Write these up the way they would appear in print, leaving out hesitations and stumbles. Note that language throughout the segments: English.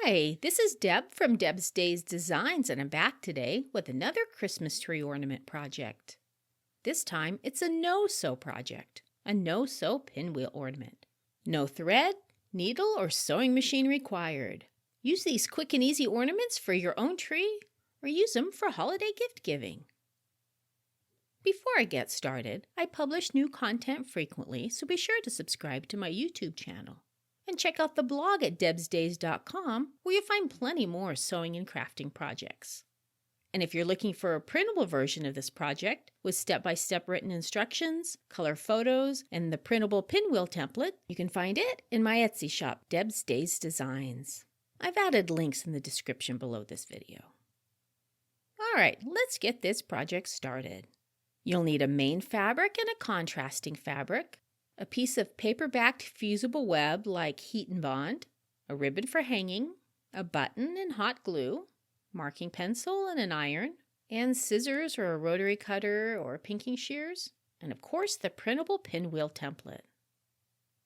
Hi, this is Deb from Deb's Days Designs, and I'm back today with another Christmas tree ornament project. This time it's a no-sew project, a no-sew pinwheel ornament. No thread, needle, or sewing machine required. Use these quick and easy ornaments for your own tree or use them for holiday gift giving. Before I get started, I publish new content frequently, so be sure to subscribe to my YouTube channel. And check out the blog at debsdays.com where you'll find plenty more sewing and crafting projects. And if you're looking for a printable version of this project with step-by-step written instructions, color photos, and the printable pinwheel template, you can find it in my Etsy shop, Deb's Days Designs. I've added links in the description below this video. Alright, let's get this project started. You'll need a main fabric and a contrasting fabric, a piece of paper-backed fusible web like heat and bond, a ribbon for hanging, a button and hot glue, marking pencil and an iron, and scissors or a rotary cutter or pinking shears, and of course the printable pinwheel template.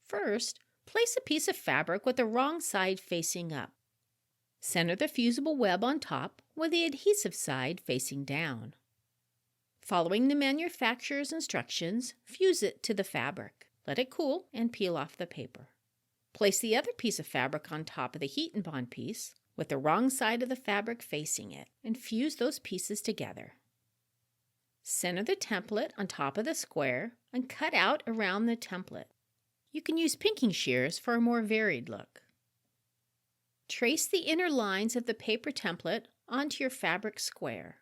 First, place a piece of fabric with the wrong side facing up. Center the fusible web on top with the adhesive side facing down. Following the manufacturer's instructions, fuse it to the fabric. Let it cool and peel off the paper. Place the other piece of fabric on top of the heat and bond piece with the wrong side of the fabric facing it and fuse those pieces together. Center the template on top of the square and cut out around the template. You can use pinking shears for a more varied look. Trace the inner lines of the paper template onto your fabric square.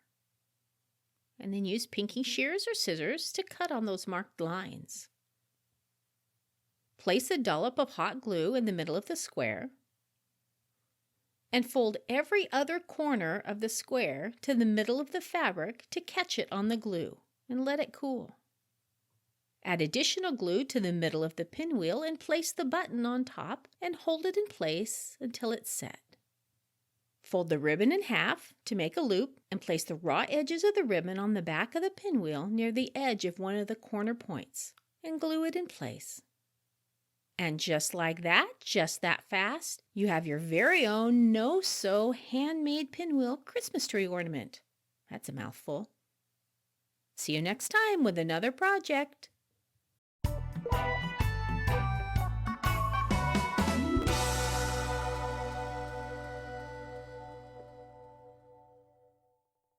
And then use pinking shears or scissors to cut on those marked lines. Place a dollop of hot glue in the middle of the square and fold every other corner of the square to the middle of the fabric to catch it on the glue and let it cool. Add additional glue to the middle of the pinwheel and place the button on top and hold it in place until it's set. Fold the ribbon in half to make a loop and place the raw edges of the ribbon on the back of the pinwheel near the edge of one of the corner points and glue it in place. And just like that, just that fast, you have your very own no-sew handmade pinwheel Christmas tree ornament. That's a mouthful. See you next time with another project.